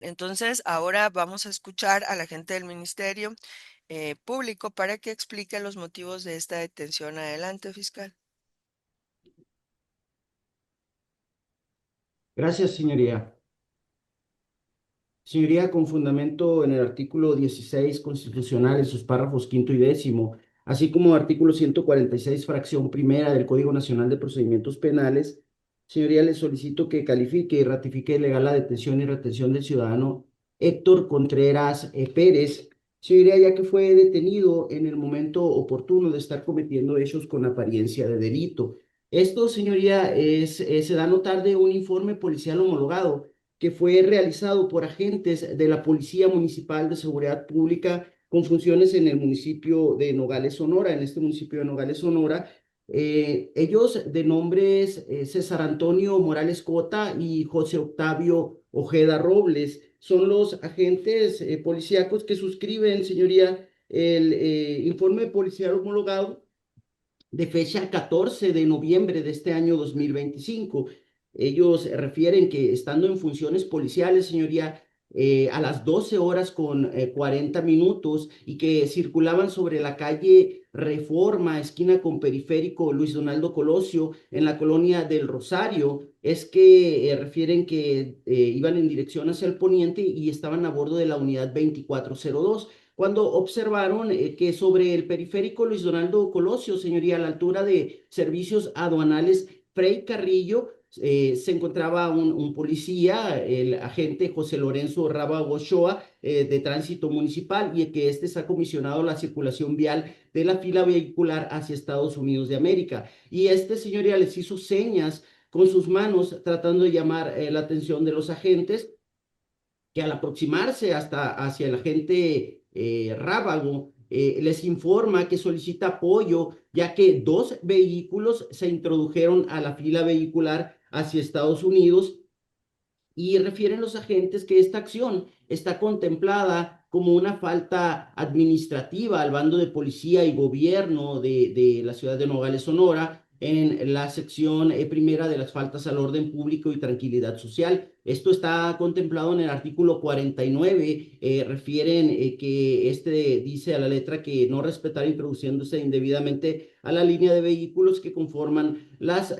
Entonces, ahora vamos a escuchar al agente del Ministerio Público para que explique los motivos de esta detención. Adelante, fiscal. Gracias, señoría. Señoría, con fundamento en el artículo 16 constitucional, en sus párrafos quinto y décimo, así como artículo 146, fracción primera del Código Nacional de Procedimientos Penales, señoría, le solicito que califique y ratifique legal la detención y retención del ciudadano Héctor Contreras Pérez, señoría, ya que fue detenido en el momento oportuno de estar cometiendo hechos con apariencia de delito. Esto, señoría, se da a notar de un informe policial homologado que fue realizado por agentes de la Policía Municipal de Seguridad Pública con funciones en el municipio de Nogales, Sonora, en este municipio de Nogales, Sonora. Ellos de nombres César Antonio Morales Cota y José Octavio Ojeda Robles son los agentes policíacos que suscriben, señoría, el informe policial homologado de fecha 14 de noviembre de este año 2025. Ellos refieren que estando en funciones policiales, señoría, a las 12 horas con 40 minutos y que circulaban sobre la calle Reforma, esquina con Periférico Luis Donaldo Colosio, en la colonia del Rosario, es que refieren que iban en dirección hacia el poniente y estaban a bordo de la unidad 2402 cuando observaron que sobre el periférico Luis Donaldo Colosio, señoría, a la altura de servicios aduanales Frei Carrillo, se encontraba un policía, el agente José Lorenzo Raba Ochoa, de tránsito municipal, y que este se ha comisionado la circulación vial de la fila vehicular hacia Estados Unidos de América. Y este, señoría, les hizo señas con sus manos tratando de llamar la atención de los agentes que al aproximarse hasta hacia el agente Rábago, les informa que solicita apoyo, ya que dos vehículos se introdujeron a la fila vehicular hacia Estados Unidos y refieren los agentes que esta acción está contemplada como una falta administrativa al bando de policía y gobierno de la ciudad de Nogales, Sonora, en la sección primera de las faltas al orden público y tranquilidad social. Esto está contemplado en el artículo 49. Refieren que este dice a la letra que no respetar introduciéndose indebidamente a la línea de vehículos que conforman las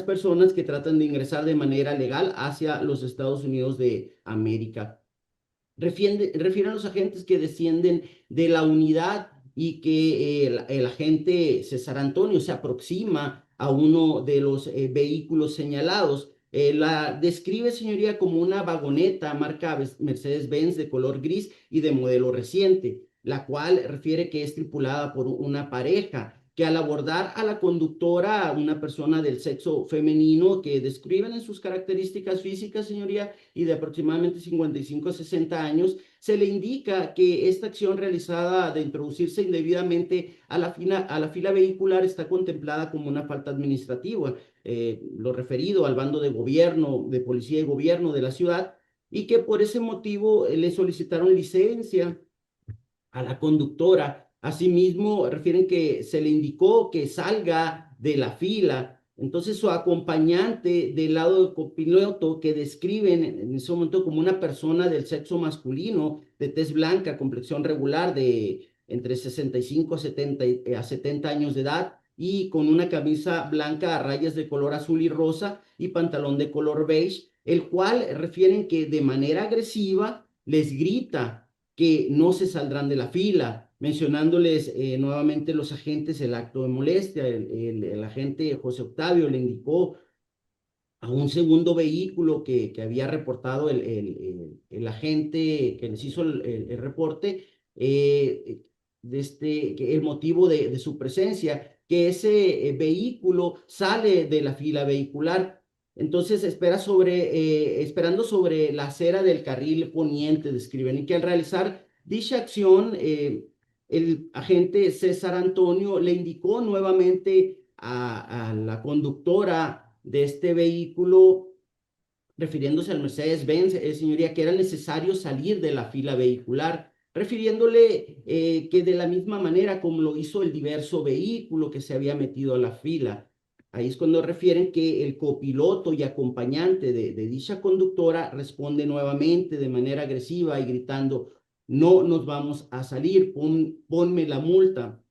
personas que tratan de ingresar de manera legal hacia los Estados Unidos de América. Refieren los agentes que descienden de la unidad y que el agente César Antonio se aproxima a uno de los vehículos señalados. La describe, señoría, como una vagoneta marca Mercedes-Benz de color gris y de modelo reciente, la cual refiere que es tripulada por una pareja que al abordar a la conductora, una persona del sexo femenino que describen en sus características físicas, señoría, y de aproximadamente 55 a 60 años, se le indica que esta acción realizada de introducirse indebidamente a la fila vehicular está contemplada como una falta administrativa, lo referido al bando de gobierno, de policía y gobierno de la ciudad, y que por ese motivo le solicitaron licencia a la conductora. Asimismo, refieren que se le indicó que salga de la fila. Entonces, su acompañante del lado del copiloto, que describen en ese momento como una persona del sexo masculino, de tez blanca, complexión regular, de entre 65 a 70 años de edad, y con una camisa blanca a rayas de color azul y rosa y pantalón de color beige, el cual refieren que de manera agresiva les grita que no se saldrán de la fila, mencionándoles nuevamente los agentes el acto de molestia. El agente José Octavio le indicó a un segundo vehículo que había reportado el agente que les hizo el reporte, que el motivo de su presencia, que ese vehículo sale de la fila vehicular. Entonces esperando sobre la acera del carril poniente, describen, y que al realizar dicha acción, el agente César Antonio le indicó nuevamente a la conductora de este vehículo, refiriéndose al Mercedes-Benz, señoría, que era necesario salir de la fila vehicular, refiriéndole que de la misma manera como lo hizo el diverso vehículo que se había metido a la fila. Ahí es cuando refieren que el copiloto y acompañante de dicha conductora responde nuevamente de manera agresiva y gritando, no nos vamos a salir, ponme la multa.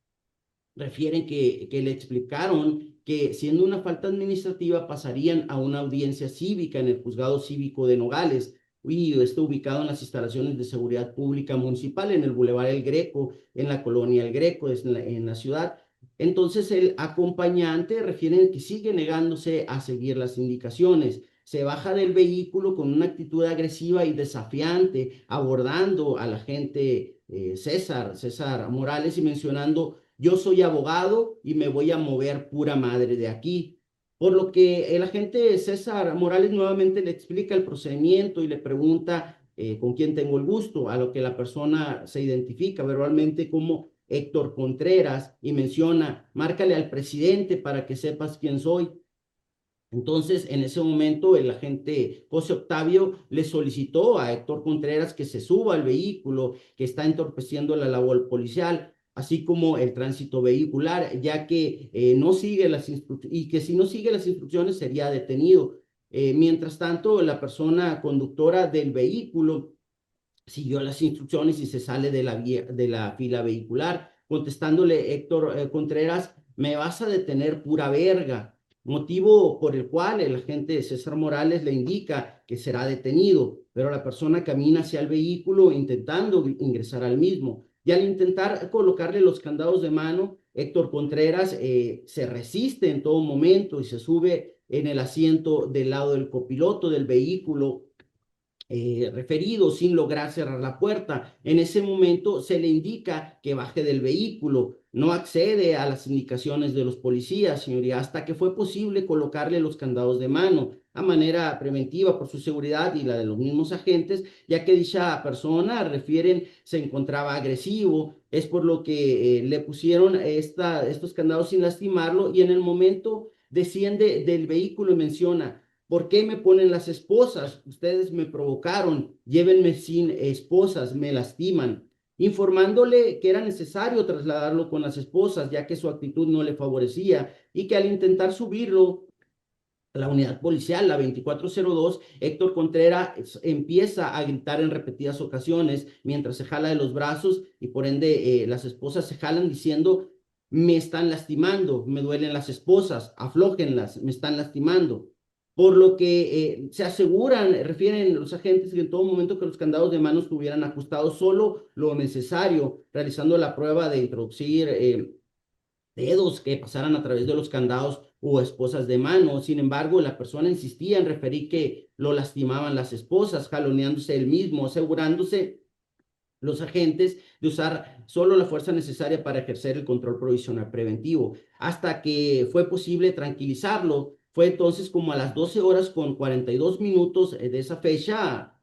Refieren que le explicaron que siendo una falta administrativa pasarían a una audiencia cívica en el juzgado cívico de Nogales, y está ubicado en las instalaciones de seguridad pública municipal en el Boulevard El Greco, en la colonia El Greco, en la ciudad. Entonces el acompañante refiere que sigue negándose a seguir las indicaciones. Se baja del vehículo con una actitud agresiva y desafiante, abordando al agente César Morales y mencionando, yo soy abogado y me voy a mover pura madre de aquí. Por lo que el agente César Morales nuevamente le explica el procedimiento y le pregunta con quién tengo el gusto, a lo que la persona se identifica verbalmente como Héctor Contreras y menciona, márcale al presidente para que sepas quién soy. Entonces, en ese momento, el agente José Octavio le solicitó a Héctor Contreras que se suba al vehículo que está entorpeciendo la labor policial, así como el tránsito vehicular, ya que no sigue las instrucciones y que si no sigue las instrucciones sería detenido. Mientras tanto, la persona conductora del vehículo siguió las instrucciones y se sale de la fila vehicular, contestándole Héctor Contreras, me vas a detener pura verga, motivo por el cual el agente César Morales le indica que será detenido, pero la persona camina hacia el vehículo intentando ingresar al mismo. Y al intentar colocarle los candados de mano, Héctor Contreras se resiste en todo momento y se sube en el asiento del lado del copiloto del vehículo referido sin lograr cerrar la puerta. En ese momento se le indica que baje del vehículo. No accede a las indicaciones de los policías, señoría, hasta que fue posible colocarle los candados de mano a manera preventiva por su seguridad y la de los mismos agentes, ya que dicha persona, refieren, se encontraba agresivo. Es por lo que le pusieron estos candados sin lastimarlo y en el momento desciende del vehículo y menciona, ¿por qué me ponen las esposas? Ustedes me provocaron, llévenme sin esposas, me lastiman, informándole que era necesario trasladarlo con las esposas, ya que su actitud no le favorecía y que al intentar subirlo a la unidad policial, la 2402, Héctor Contreras empieza a gritar en repetidas ocasiones mientras se jala de los brazos y por ende las esposas se jalan diciendo, me están lastimando, me duelen las esposas, aflójenlas, me están lastimando. Por lo que se aseguran, refieren los agentes que en todo momento que los candados de mano estuvieran ajustados solo lo necesario, realizando la prueba de introducir dedos que pasaran a través de los candados o esposas de mano. Sin embargo, la persona insistía en referir que lo lastimaban las esposas, jaloneándose él mismo, asegurándose los agentes de usar solo la fuerza necesaria para ejercer el control provisional preventivo, hasta que fue posible tranquilizarlo. Fue entonces como a las 12 horas con 42 minutos de esa fecha,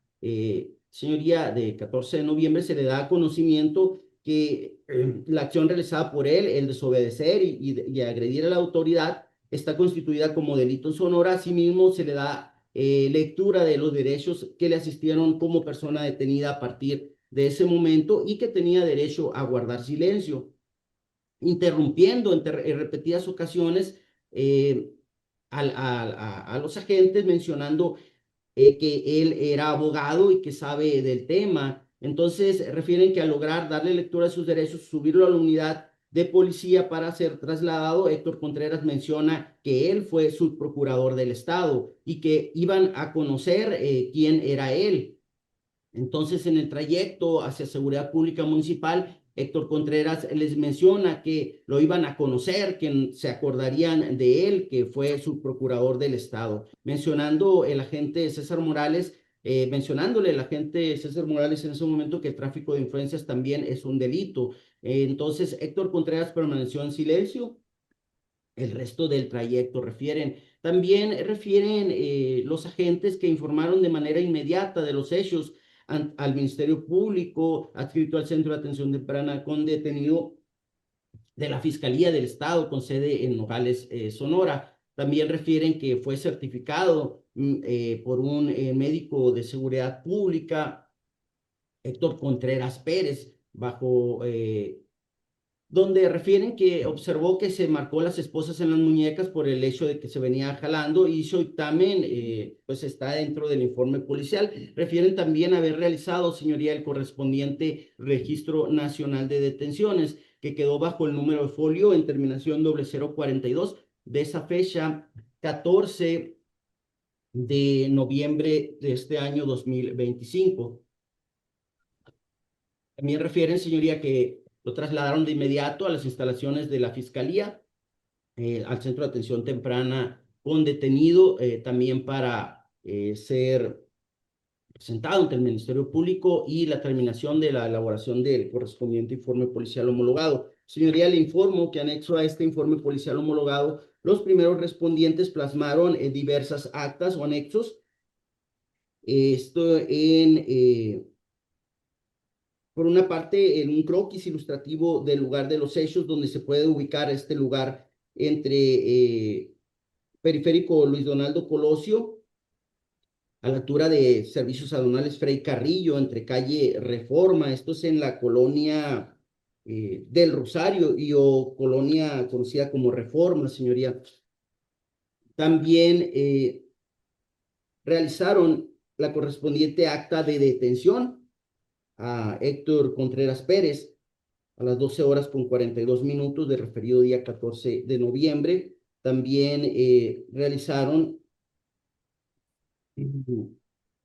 señoría, de 14 de noviembre, se le da conocimiento que la acción realizada por él, el desobedecer y agredir a la autoridad, está constituida como delito en Sonora. Asimismo, se le da lectura de los derechos que le asistieron como persona detenida a partir de ese momento y que tenía derecho a guardar silencio, interrumpiendo en repetidas ocasiones eh, a los agentes mencionando que él era abogado y que sabe del tema. Entonces refieren que al lograr darle lectura a sus derechos, subirlo a la unidad de policía para ser trasladado, Héctor Contreras menciona que él fue subprocurador del Estado y que iban a conocer quién era él. Entonces, en el trayecto hacia Seguridad Pública Municipal, Héctor Contreras les menciona que lo iban a conocer, que se acordarían de él, que fue su procurador del Estado. Mencionándole el agente César Morales en ese momento que el tráfico de influencias también es un delito. Entonces, Héctor Contreras permaneció en silencio el resto del trayecto, refieren. También refieren los agentes que informaron de manera inmediata de los hechos al Ministerio Público, adscrito al Centro de Atención Temprana con detenido de la Fiscalía del Estado con sede en Nogales, Sonora. También refieren que fue certificado por un médico de seguridad pública, Héctor Contreras Pérez, bajo donde refieren que observó que se marcó las esposas en las muñecas por el hecho de que se venía jalando y su dictamen pues está dentro del informe policial. Refieren también haber realizado, señoría, el correspondiente Registro Nacional de Detenciones, que quedó bajo el número de folio en terminación 0042 de esa fecha, 14 de noviembre de este año 2025. También refieren, señoría, que lo trasladaron de inmediato a las instalaciones de la Fiscalía, al Centro de Atención Temprana con detenido, también para ser presentado ante el Ministerio Público y la terminación de la elaboración del correspondiente informe policial homologado. Señoría, le informo que anexo a este informe policial homologado, los primeros respondientes plasmaron diversas actas o anexos. Esto por una parte, en un croquis ilustrativo del lugar de los hechos, donde se puede ubicar este lugar entre Periférico Luis Donaldo Colosio, a la altura de Servicios Aduanales Frei Carrillo, entre calle Reforma, esto es en la colonia del Rosario y o colonia conocida como Reforma, señoría. También realizaron la correspondiente acta de detención a Héctor Contreras Pérez a las 12 horas con 42 minutos del referido día 14 de noviembre. También realizaron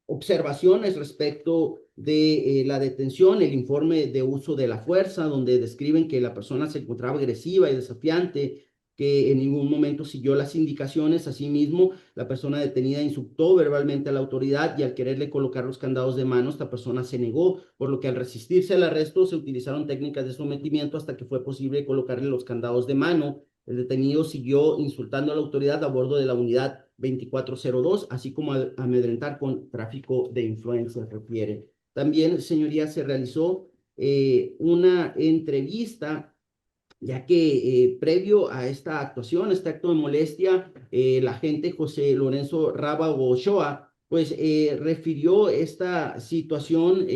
observaciones respecto de la detención, el informe de uso de la fuerza, donde describen que la persona se encontraba agresiva y desafiante, que en ningún momento siguió las indicaciones. Asimismo, la persona detenida insultó verbalmente a la autoridad y al quererle colocar los candados de mano, esta persona se negó, por lo que al resistirse al arresto se utilizaron técnicas de sometimiento hasta que fue posible colocarle los candados de mano. El detenido siguió insultando a la autoridad a bordo de la unidad 2402, así como amedrentar con tráfico de influencias, refiere. También, señoría, se realizó una entrevista, ya que previo a esta actuación, este acto de molestia, el agente José Lorenzo Rábago Ochoa, pues refirió esta situación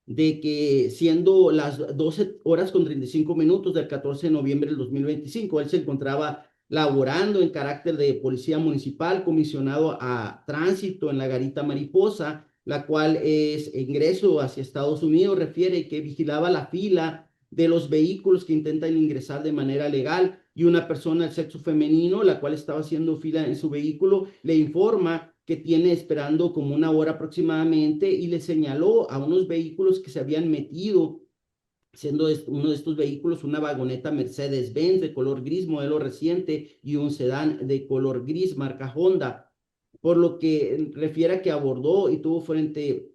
de que siendo las 12 horas con 35 minutos del 14 de noviembre del 2025, él se encontraba laborando en carácter de policía municipal, comisionado a tránsito en la Garita Mariposa, la cual es ingreso hacia Estados Unidos, refiere que vigilaba la fila de los vehículos que intentan ingresar de manera legal y una persona del sexo femenino, la cual estaba haciendo fila en su vehículo, le informa que tiene esperando como una hora aproximadamente y le señaló a unos vehículos que se habían metido, siendo uno de estos vehículos una vagoneta Mercedes-Benz de color gris, modelo reciente, y un sedán de color gris, marca Honda, por lo que refiere a que abordó y tuvo frente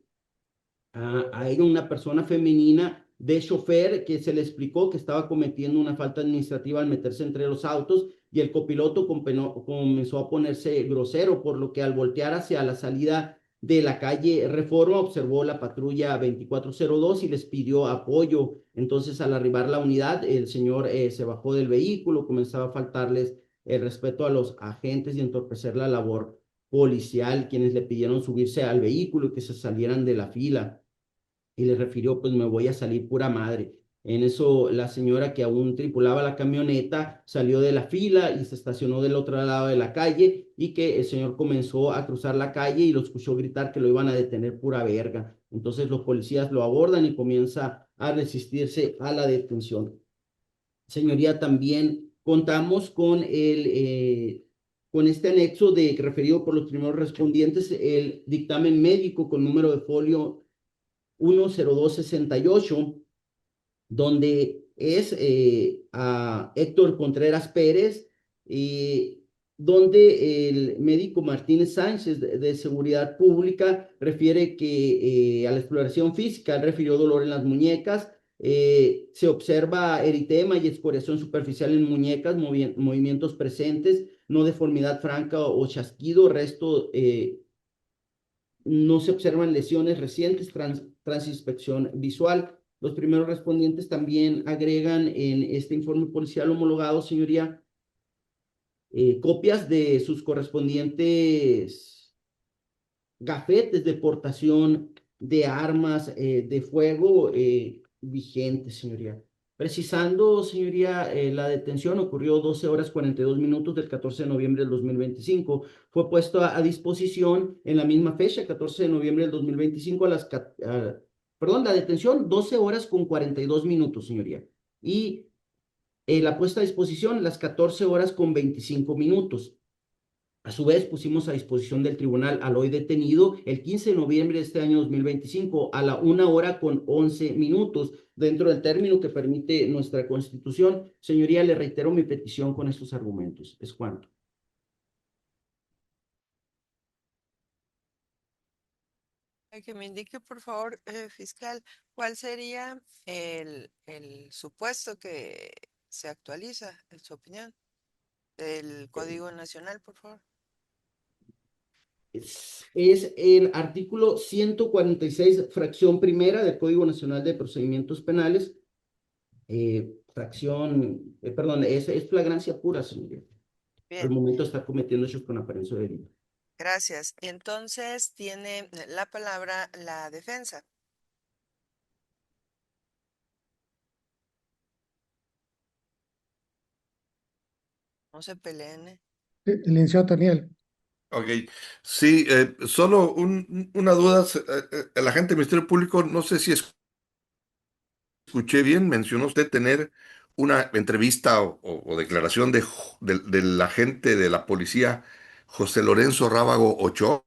a ella una persona femenina de chofer que se le explicó que estaba cometiendo una falta administrativa al meterse entre los autos y el copiloto comenzó a ponerse grosero, por lo que al voltear hacia la salida de la calle Reforma observó la patrulla 2402 y les pidió apoyo. Entonces al arribar la unidad, el señor se bajó del vehículo, comenzaba a faltarles el respeto a los agentes y entorpecer la labor policial, quienes le pidieron subirse al vehículo y que se salieran de la fila y le refirió, pues me voy a salir pura madre. En eso la señora que aún tripulaba la camioneta salió de la fila y se estacionó del otro lado de la calle y que el señor comenzó a cruzar la calle y lo escuchó gritar que lo iban a detener pura verga. Entonces los policías lo abordan y comienza a resistirse a la detención. Señoría, también contamos con este anexo de referido por los primeros respondientes, el dictamen médico con número de folio 10268, donde es a Héctor Contreras Pérez, eh, donde el médico Martínez Sánchez de Seguridad Pública refiere que a la exploración física él refirió dolor en las muñecas, se observa eritema y escoriación superficial en muñecas, movimientos presentes, no deformidad franca o chasquido, resto no se observan lesiones recientes tras inspección visual. Los primeros respondientes también agregan en este informe policial homologado, señoría, copias de sus correspondientes gafetes de portación de armas de fuego vigentes, señoría. Precisando, señoría, la detención ocurrió 12 horas 42 minutos del 14 de noviembre del 2025. Fue puesto a disposición en la misma fecha, 14 de noviembre del 2025, perdón, la detención 12 horas con 42 minutos, señoría. Y la puesta a disposición las 14 horas con 25 minutos. A su vez, pusimos a disposición del tribunal al hoy detenido el 15 de noviembre de este año 2025 a la 1 hora con 11 minutos, dentro del término que permite nuestra Constitución. Señoría, le reitero mi petición con estos argumentos. Es cuanto. Que me indique, por favor, fiscal, cuál sería el supuesto que se actualiza, en su opinión, del Código Nacional, por favor. Es el artículo 146, fracción primera del Código Nacional de Procedimientos Penales, perdón, es flagrancia pura, señoría. Al Bien, momento está cometiendo hechos con apariencia de delito. gracias. Entonces tiene la palabra la defensa. No se peleen. El licenciado Toniel. Ok, sí, solo una duda. El agente del Ministerio Público, no sé si escuché bien, mencionó usted tener una entrevista o declaración del agente de la policía José Lorenzo Rábago Ochoa.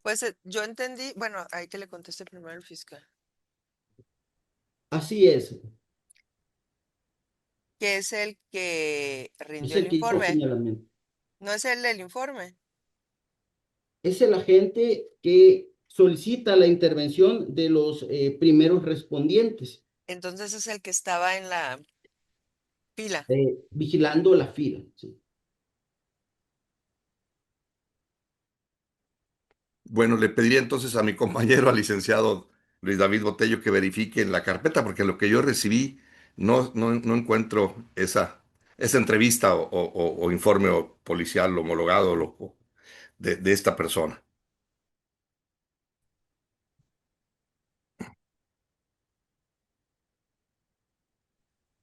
Pues yo entendí, bueno, hay que le conteste primero el fiscal, Así es que es el que rindió el el que hizo el informe. señalamiento. No es el del informe. Es el agente que solicita la intervención de los primeros respondientes, Entonces es el que estaba en la fila. vigilando la fila. ¿Sí? Bueno, le pediría entonces a mi compañero, al licenciado Luis David Botello, que verifique en la carpeta, porque lo que yo recibí no encuentro esa entrevista o informe policial homologado de esta persona.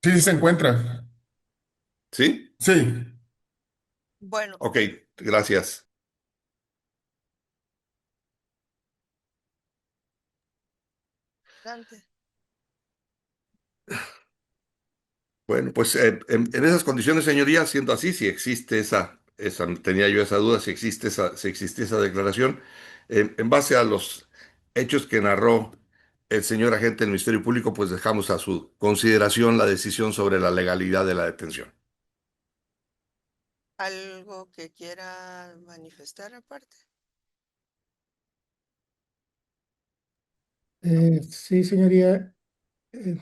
Sí, sí se encuentra. ¿Sí? Sí. Bueno, Ok, gracias. adelante. Bueno, pues en esas condiciones, señoría, siendo así, si existe tenía yo esa duda, si existe esa declaración, en base a los hechos que narró el señor agente del Ministerio Público, pues dejamos a su consideración la decisión sobre la legalidad de la detención. ¿Algo que quiera manifestar aparte? ¿No? Sí, señoría.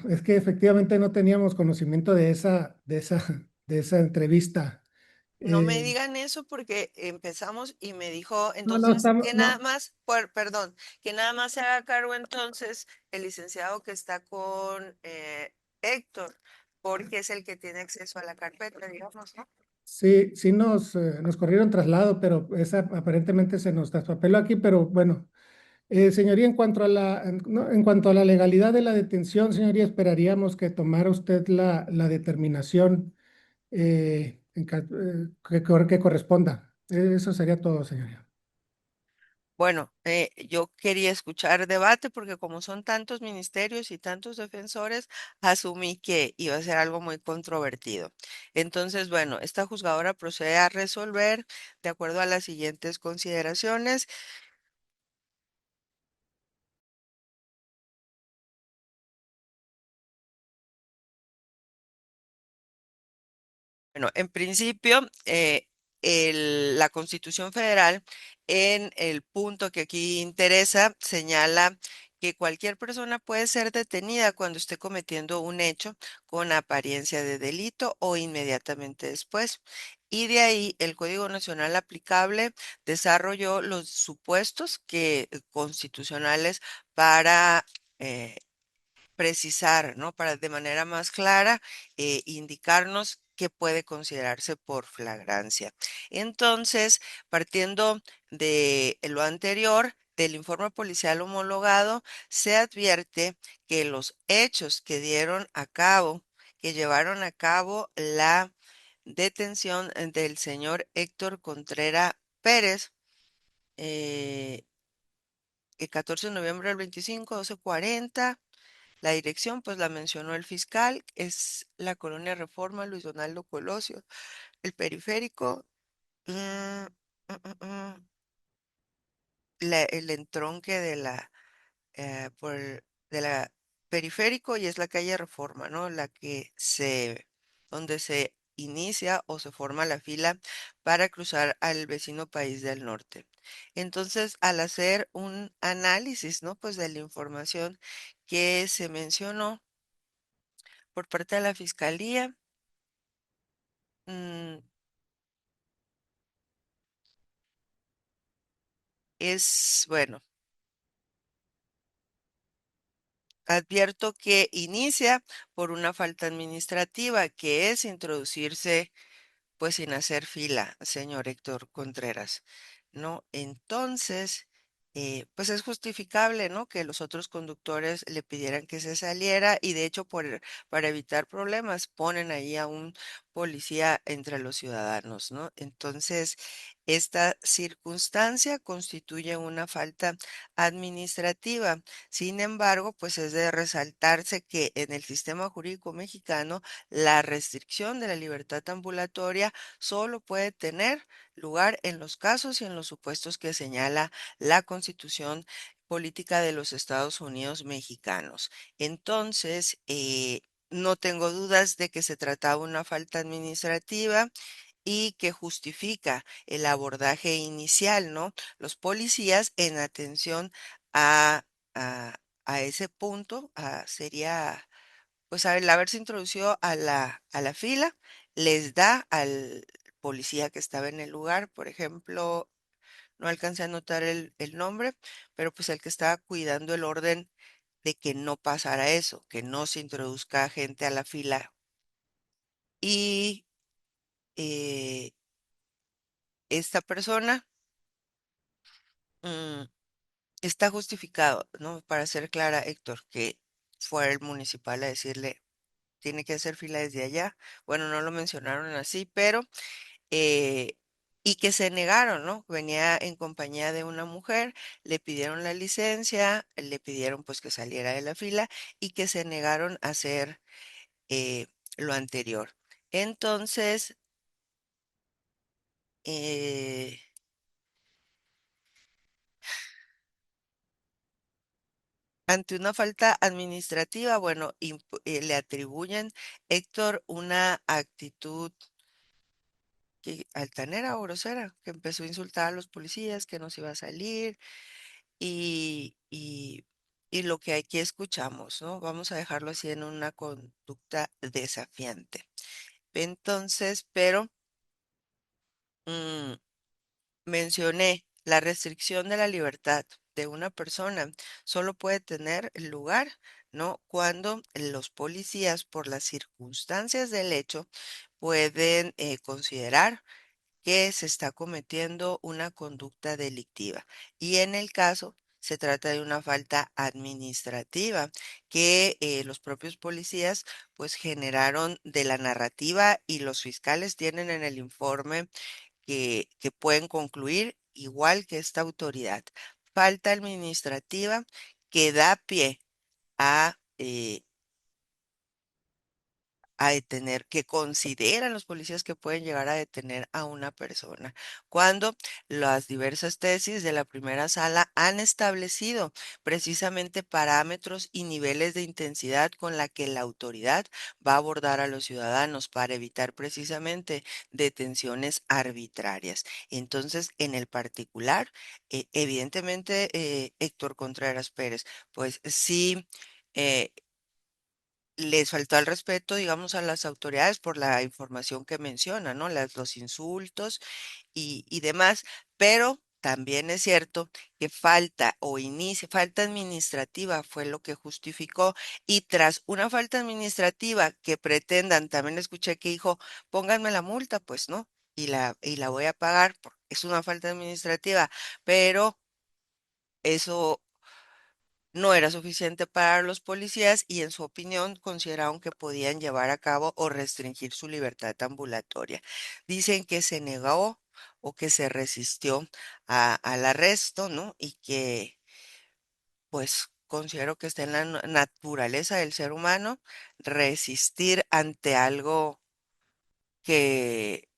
Es que efectivamente no teníamos conocimiento de esa entrevista. No me Eh, digan eso porque empezamos y me dijo no, no, entonces estamos, que nada no. más, perdón, que nada más se haga cargo entonces el licenciado que está con Héctor, porque es el que tiene acceso a la carpeta, digamos, ¿no? Sí, sí nos corrieron traslado, pero esa aparentemente se nos traspapeló aquí, pero bueno. Señoría, no, en cuanto a la legalidad de la detención, señoría, esperaríamos que tomara usted la determinación que corresponda. Eso sería todo, señoría. Bueno, yo quería escuchar debate porque como son tantos ministerios y tantos defensores, asumí que iba a ser algo muy controvertido. Entonces, bueno, esta juzgadora procede a resolver de acuerdo a las siguientes consideraciones. Bueno, en principio, la Constitución Federal, en el punto que aquí interesa, señala que cualquier persona puede ser detenida cuando esté cometiendo un hecho con apariencia de delito o inmediatamente después. Y de ahí el Código Nacional aplicable desarrolló los supuestos constitucionales para precisar, ¿no? Para de manera más clara indicarnos qué puede considerarse por flagrancia. Entonces, partiendo de lo anterior, del informe policial homologado se advierte que los hechos que dieron a cabo, que llevaron a cabo la detención del señor Héctor Contreras Pérez, eh, el 14 de noviembre del 25, 12:40. La dirección, pues la mencionó el fiscal, es la colonia Reforma, Luis Donaldo Colosio, el periférico, mm, el entronque de la, de la periférico y es la calle Reforma, ¿no? Donde se inicia o se forma la fila para cruzar al vecino país del norte. Entonces, al hacer un análisis, ¿no? Pues de la información que se mencionó por parte de la fiscalía, mm, bueno, advierto que inicia por una falta administrativa, que es introducirse pues sin hacer fila, señor Héctor Contreras, ¿no? Entonces, pues es justificable, ¿no? Que los otros conductores le pidieran que se saliera y de hecho para evitar problemas ponen ahí a un policía entre los ciudadanos, ¿no? Entonces, esta circunstancia constituye una falta administrativa. Sin embargo, pues es de resaltarse que en el sistema jurídico mexicano, la restricción de la libertad ambulatoria solo puede tener lugar en los casos y en los supuestos que señala la Constitución Política de los Estados Unidos Mexicanos. Entonces, no tengo dudas de que se trataba de una falta administrativa y que justifica el abordaje inicial, ¿no? Los policías en atención a, a, a ese punto, sería pues al haberse introducido a la fila, les da al policía que estaba en el lugar, por ejemplo, no alcancé a anotar el nombre, pero pues el que estaba cuidando el orden de que no pasara eso, que no se introduzca gente a la fila. Y eh, esta persona mm, está justificado, ¿no? Para ser clara, Héctor, que fue el municipal a decirle, tiene que hacer fila desde allá. Bueno, no lo mencionaron así, pero eh, y que se negaron, ¿no? Venía en compañía de una mujer, le pidieron la licencia, le pidieron pues que saliera de la fila y que se negaron a hacer eh, lo anterior. Entonces, eh, ante una falta administrativa, bueno, le atribuyen, Héctor, una actitud altanera o grosera, que empezó a insultar a los policías, que no se iba a salir y, y, y lo que aquí escuchamos, ¿no? Vamos a dejarlo así en una conducta desafiante. Entonces, pero mm, mencioné la restricción de la libertad de una persona solo puede tener lugar, ¿no? Cuando los policías, por las circunstancias del hecho, pueden considerar que se está cometiendo una conducta delictiva. Y en el caso, se trata de una falta administrativa que los propios policías pues generaron de la narrativa y los fiscales tienen en el informe que pueden concluir igual que esta autoridad. Falta administrativa que da pie a detener, que consideran los policías que pueden llegar a detener a una persona, cuando las diversas tesis de la primera sala han establecido precisamente parámetros y niveles de intensidad con la que la autoridad va a abordar a los ciudadanos para evitar precisamente detenciones arbitrarias. Entonces, en el particular, evidentemente, Héctor Contreras Pérez, pues sí. Les faltó al respeto, digamos, a las autoridades por la información que menciona, ¿no? Los insultos y demás, pero también es cierto que falta administrativa fue lo que justificó y tras una falta administrativa que pretendan, también escuché que dijo, pónganme la multa, pues no, y la voy a pagar, porque es una falta administrativa, pero eso no era suficiente para los policías y en su opinión consideraron que podían llevar a cabo o restringir su libertad ambulatoria. Dicen que se negó o que se resistió al arresto, ¿no? Y que pues considero que está en la naturaleza del ser humano resistir ante algo que,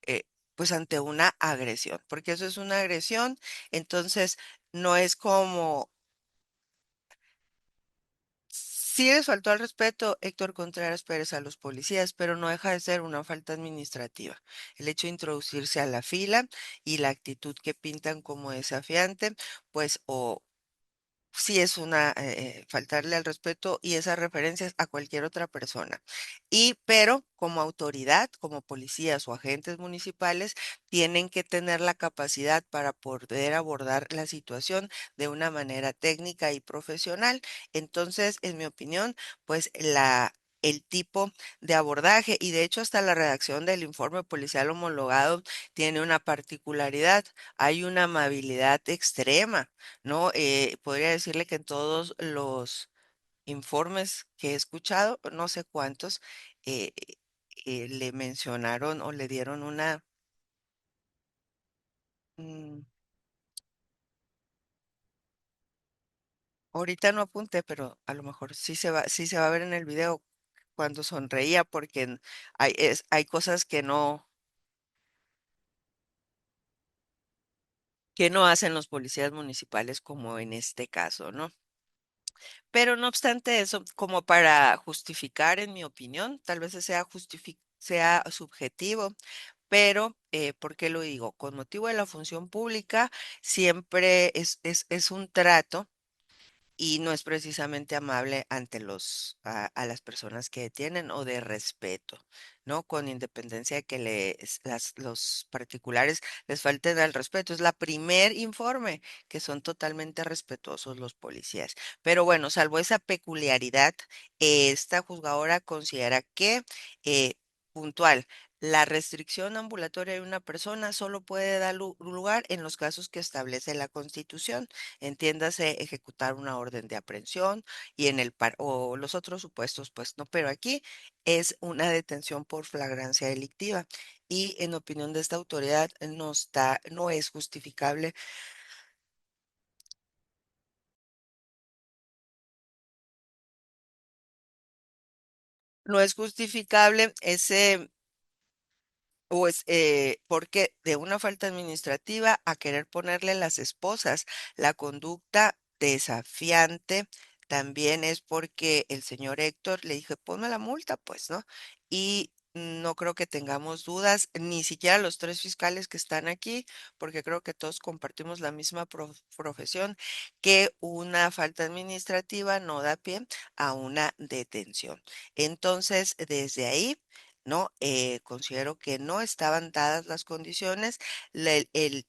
eh, pues ante una agresión, porque eso es una agresión, entonces no es como sí les faltó al respeto Héctor Contreras Pérez a los policías, pero no deja de ser una falta administrativa. El hecho de introducirse a la fila y la actitud que pintan como desafiante, pues o sí es una faltarle al respeto y esas referencias a cualquier otra persona. Y pero como autoridad, como policías o agentes municipales, tienen que tener la capacidad para poder abordar la situación de una manera técnica y profesional. Entonces, en mi opinión, pues el tipo de abordaje y de hecho hasta la redacción del informe policial homologado tiene una particularidad. Hay una amabilidad extrema, ¿no? Podría decirle que en todos los informes que he escuchado, no sé cuántos, eh, le mencionaron o le dieron una, mm, ahorita no apunté, pero a lo mejor sí se va a ver en el video cuando sonreía, porque hay cosas que no hacen los policías municipales como en este caso, ¿no? Pero no obstante eso, como para justificar, en mi opinión, tal vez sea subjetivo, pero ¿por qué lo digo? Con motivo de la función pública, siempre es un trato y no es precisamente amable ante a las personas que detienen o de respeto, ¿no? Con independencia de que los particulares les falten al respeto. Es la primer informe que son totalmente respetuosos los policías. Pero bueno, salvo esa peculiaridad, esta juzgadora considera que, puntual, la restricción ambulatoria de una persona solo puede dar lugar en los casos que establece la Constitución, entiéndase ejecutar una orden de aprehensión y o los otros supuestos, pues no, pero aquí es una detención por flagrancia delictiva y en opinión de esta autoridad no es justificable, no es justificable ese pues porque de una falta administrativa a querer ponerle a las esposas la conducta desafiante, también es porque el señor Héctor le dijo, ponme la multa, pues, ¿no? Y no creo que tengamos dudas, ni siquiera los tres fiscales que están aquí, porque creo que todos compartimos la misma profesión, que una falta administrativa no da pie a una detención. Entonces, desde ahí ¿no? Considero que no estaban dadas las condiciones,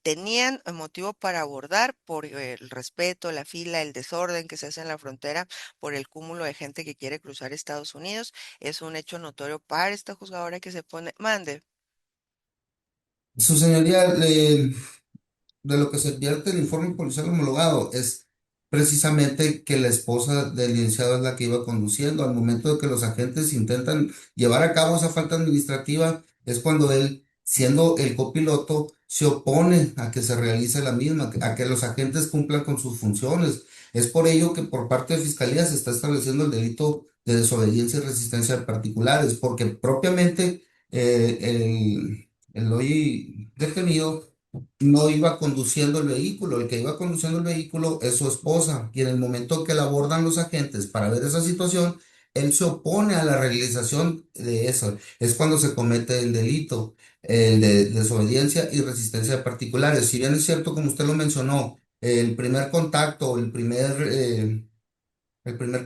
tenían motivo para abordar por el respeto, la fila, el desorden que se hace en la frontera por el cúmulo de gente que quiere cruzar Estados Unidos. Es un hecho notorio para esta juzgadora que se pone, mande. Su señoría, de lo que se advierte el informe policial homologado es precisamente que la esposa del licenciado es la que iba conduciendo. Al momento de que los agentes intentan llevar a cabo esa falta administrativa, es cuando él, siendo el copiloto, se opone a que se realice la misma, a que los agentes cumplan con sus funciones. Es por ello que por parte de Fiscalía se está estableciendo el delito de desobediencia y resistencia de particulares, porque propiamente el hoy detenido no iba conduciendo el vehículo, el que iba conduciendo el vehículo es su esposa, y en el momento que la abordan los agentes para ver esa situación, él se opone a la realización de eso. Es cuando se comete el delito, el de desobediencia y resistencia de particulares. Si bien es cierto, como usted lo mencionó, el primer contacto, el primer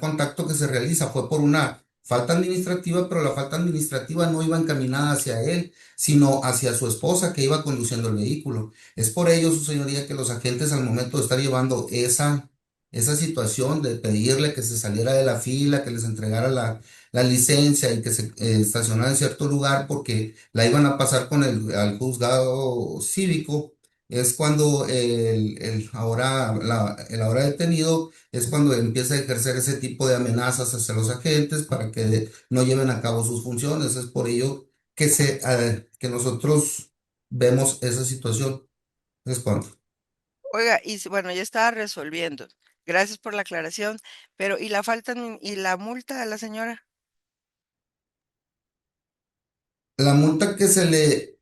contacto que se realiza fue por una falta administrativa, pero la falta administrativa no iba encaminada hacia él, sino hacia su esposa que iba conduciendo el vehículo. Es por ello, su señoría, que los agentes al momento de estar llevando esa situación de pedirle que se saliera de la fila, que les entregara la licencia y que se estacionara en cierto lugar porque la iban a pasar al juzgado cívico, Es cuando el ahora detenido es cuando empieza a ejercer ese tipo de amenazas hacia los agentes para que no lleven a cabo sus funciones. Es por ello que nosotros vemos esa situación. Es cuando. Oiga, y bueno, ya estaba resolviendo. Gracias por la aclaración, pero ¿y la falta y la multa a la señora? La multa que se le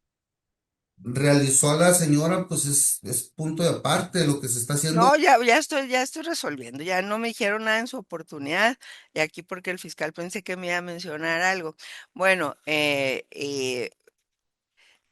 realizó a la señora, pues es punto de aparte de lo que se está haciendo. No, ya estoy resolviendo, ya no me dijeron nada en su oportunidad, y aquí porque el fiscal pensé que me iba a mencionar algo. Bueno,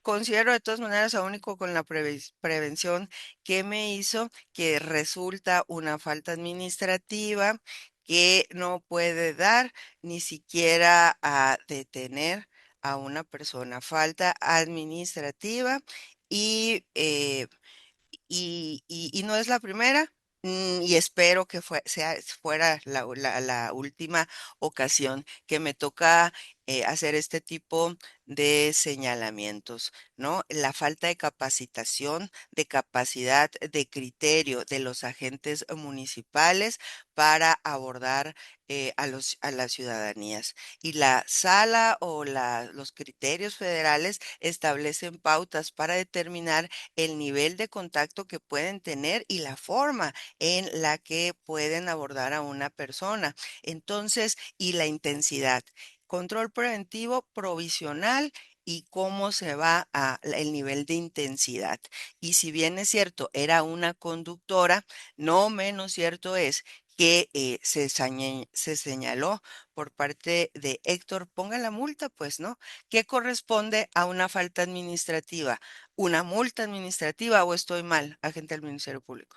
considero de todas maneras, aún y con la prevención que me hizo, que resulta una falta administrativa que no puede dar ni siquiera a detener a una persona. Falta administrativa y y no es la primera, y espero que fuera la última ocasión que me toca hacer este tipo de señalamientos, ¿no? La falta de capacitación, de capacidad, de criterio de los agentes municipales para abordar a las ciudadanías. Y la sala o los criterios federales establecen pautas para determinar el nivel de contacto que pueden tener y la forma en la que pueden abordar a una persona. Entonces, y la intensidad. Control preventivo provisional y cómo se va el nivel de intensidad. Y si bien es cierto, era una conductora, no menos cierto es que se señaló por parte de Héctor, ponga la multa, pues, ¿no? Que corresponde a una falta administrativa, una multa administrativa, o estoy mal, agente del Ministerio Público.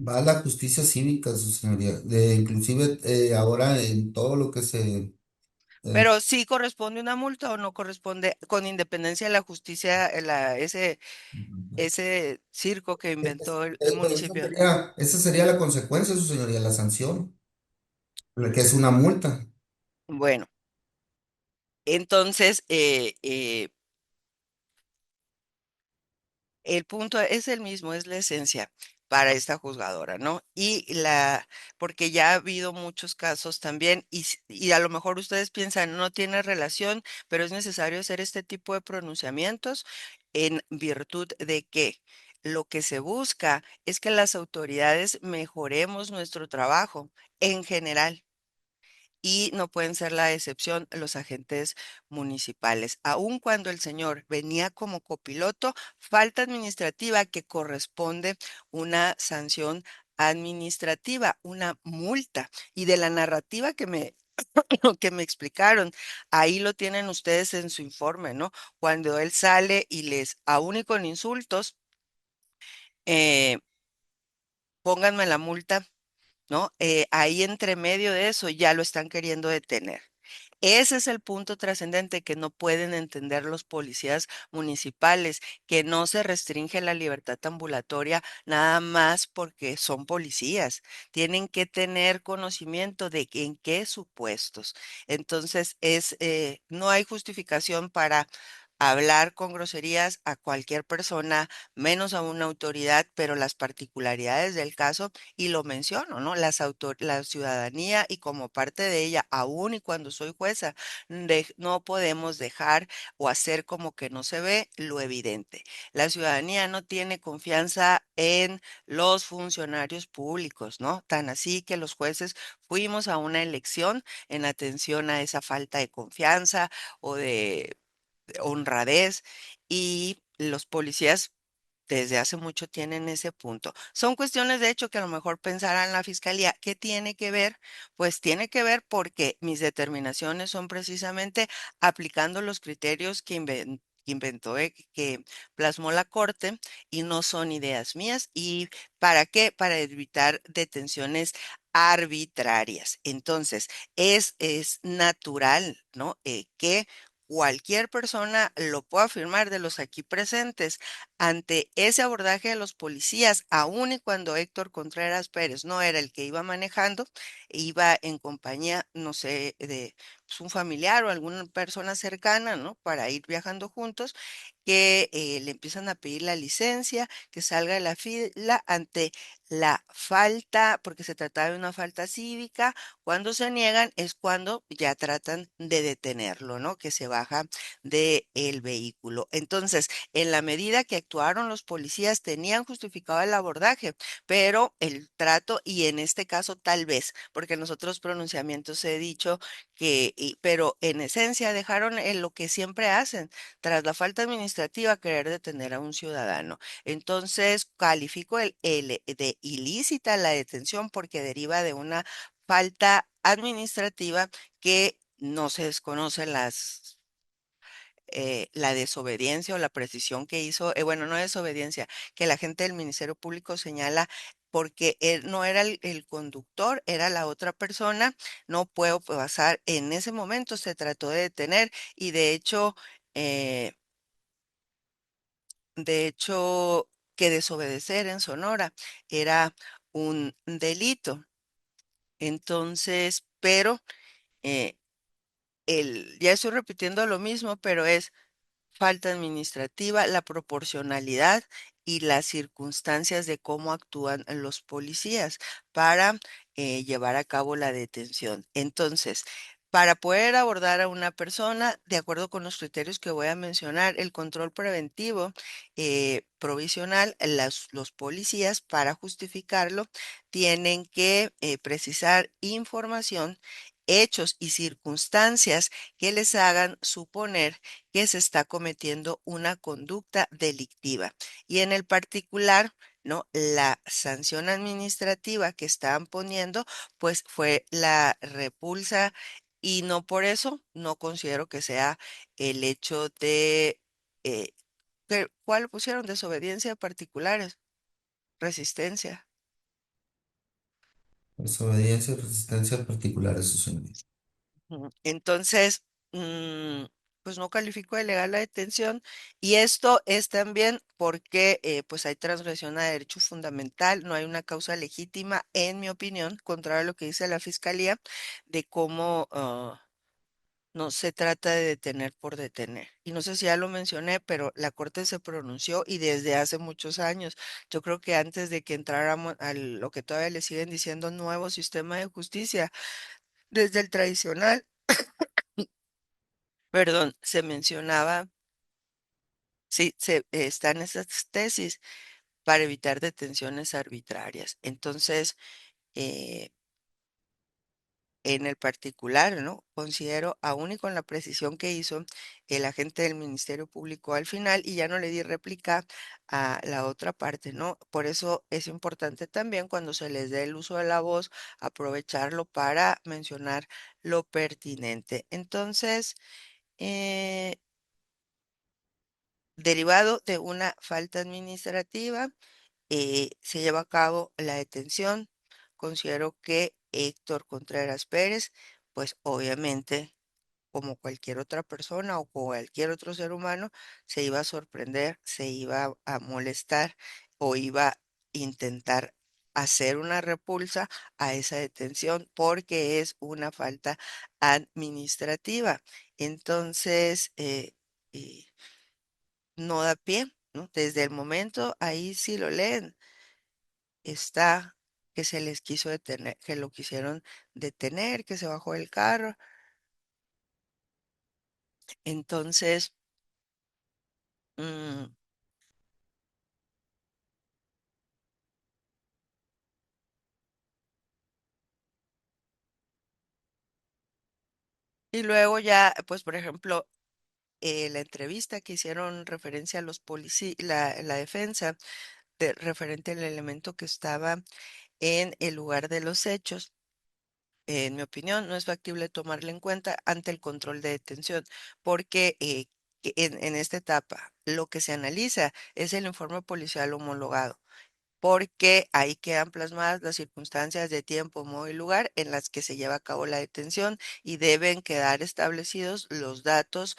Va a la justicia cívica, su señoría. Inclusive ahora en todo lo que se... eh, Pero sí corresponde una multa o no corresponde, con independencia de la justicia, ese circo que inventó el municipio. esa sería la consecuencia, su señoría, la sanción, la que es una multa. Bueno, entonces, el punto es el mismo, es la esencia para esta juzgadora, ¿no? Porque ya ha habido muchos casos también, y a lo mejor ustedes piensan, no tiene relación, pero es necesario hacer este tipo de pronunciamientos en virtud de que lo que se busca es que las autoridades mejoremos nuestro trabajo en general y no pueden ser la excepción los agentes municipales. Aun cuando el señor venía como copiloto, falta administrativa que corresponde una sanción administrativa, una multa. Y de la narrativa que me explicaron, ahí lo tienen ustedes en su informe, ¿no? Cuando él sale y aún y con insultos, eh, pónganme la multa, ¿no? Ahí entre medio de eso ya lo están queriendo detener. Ese es el punto trascendente que no pueden entender los policías municipales, que no se restringe la libertad ambulatoria nada más porque son policías. Tienen que tener conocimiento de en qué supuestos. Entonces, no hay justificación para hablar con groserías a cualquier persona, menos a una autoridad, pero las particularidades del caso, y lo menciono, ¿no? La ciudadanía y como parte de ella, aún y cuando soy jueza, no podemos dejar o hacer como que no se ve lo evidente. La ciudadanía no tiene confianza en los funcionarios públicos, ¿no? Tan así que los jueces fuimos a una elección en atención a esa falta de confianza o de honradez, y los policías desde hace mucho tienen ese punto. Son cuestiones, de hecho, que a lo mejor pensarán la fiscalía, ¿qué tiene que ver? Pues tiene que ver porque mis determinaciones son precisamente aplicando los criterios que inventó, que plasmó la corte, y no son ideas mías. ¿Y para qué? Para evitar detenciones arbitrarias. Entonces, es natural, ¿no? Que cualquier persona lo pueda afirmar de los aquí presentes ante ese abordaje de los policías, aun y cuando Héctor Contreras Pérez no era el que iba manejando, iba en compañía, no sé, pues, un familiar o alguna persona cercana, ¿no? Para ir viajando juntos, que le empiezan a pedir la licencia, que salga de la fila ante la falta, porque se trataba de una falta cívica. Cuando se niegan es cuando ya tratan de detenerlo, ¿no? Que se baja del vehículo. Entonces, en la medida que actuaron los policías, tenían justificado el abordaje, pero el trato, y en este caso tal vez, porque en los otros pronunciamientos he dicho que, pero en esencia dejaron en lo que siempre hacen, tras la falta administrativa, querer detener a un ciudadano. Entonces, califico el de ilícita la detención porque deriva de una falta administrativa que no se desconocen la desobediencia o la precisión que hizo, bueno, no desobediencia, que la gente del Ministerio Público señala porque él no era el conductor, era la otra persona, no puedo pasar, en ese momento se trató de detener y eh, de hecho, que desobedecer en Sonora era un delito. Entonces, pero ya estoy repitiendo lo mismo, pero es falta administrativa, la proporcionalidad y las circunstancias de cómo actúan los policías para llevar a cabo la detención. Entonces, para poder abordar a una persona, de acuerdo con los criterios que voy a mencionar, el control preventivo provisional, los policías, para justificarlo, tienen que precisar información, hechos y circunstancias que les hagan suponer que se está cometiendo una conducta delictiva. Y en el particular, ¿no? La sanción administrativa que estaban poniendo, pues fue la repulsa y no por eso no considero que sea el hecho de, eh, ¿cuál pusieron? Desobediencia particulares, resistencia. Desobediencia y resistencia particulares, su señoría. Entonces, mm, pues no calificó de legal la detención y esto es también porque pues hay transgresión a derecho fundamental, no hay una causa legítima, en mi opinión, contrario a lo que dice la fiscalía, de cómo no se trata de detener por detener. Y no sé si ya lo mencioné, pero la Corte se pronunció y desde hace muchos años, yo creo que antes de que entráramos a lo que todavía le siguen diciendo nuevo sistema de justicia, desde el tradicional, perdón, se mencionaba, sí, están esas tesis para evitar detenciones arbitrarias. Entonces, eh, en el particular, ¿no? Considero, aún y con la precisión que hizo el agente del Ministerio Público al final, y ya no le di réplica a la otra parte, ¿no? Por eso es importante también cuando se les dé el uso de la voz, aprovecharlo para mencionar lo pertinente. Entonces, eh, derivado de una falta administrativa, se lleva a cabo la detención. Considero que Héctor Contreras Pérez, pues obviamente, como cualquier otra persona o cualquier otro ser humano, se iba a sorprender, se iba a molestar o iba a intentar hacer una repulsa a esa detención porque es una falta administrativa. Entonces, eh, no da pie, ¿no? Desde el momento, ahí sí lo leen, está que se les quiso detener, que lo quisieron detener, que se bajó del carro. Entonces, mm, y luego ya, pues por ejemplo, la entrevista que hicieron referencia a los policías, la defensa, referente al elemento que estaba en el lugar de los hechos. En mi opinión, no es factible tomarla en cuenta ante el control de detención, porque que en esta etapa lo que se analiza es el informe policial homologado, porque ahí quedan plasmadas las circunstancias de tiempo, modo y lugar en las que se lleva a cabo la detención y deben quedar establecidos los datos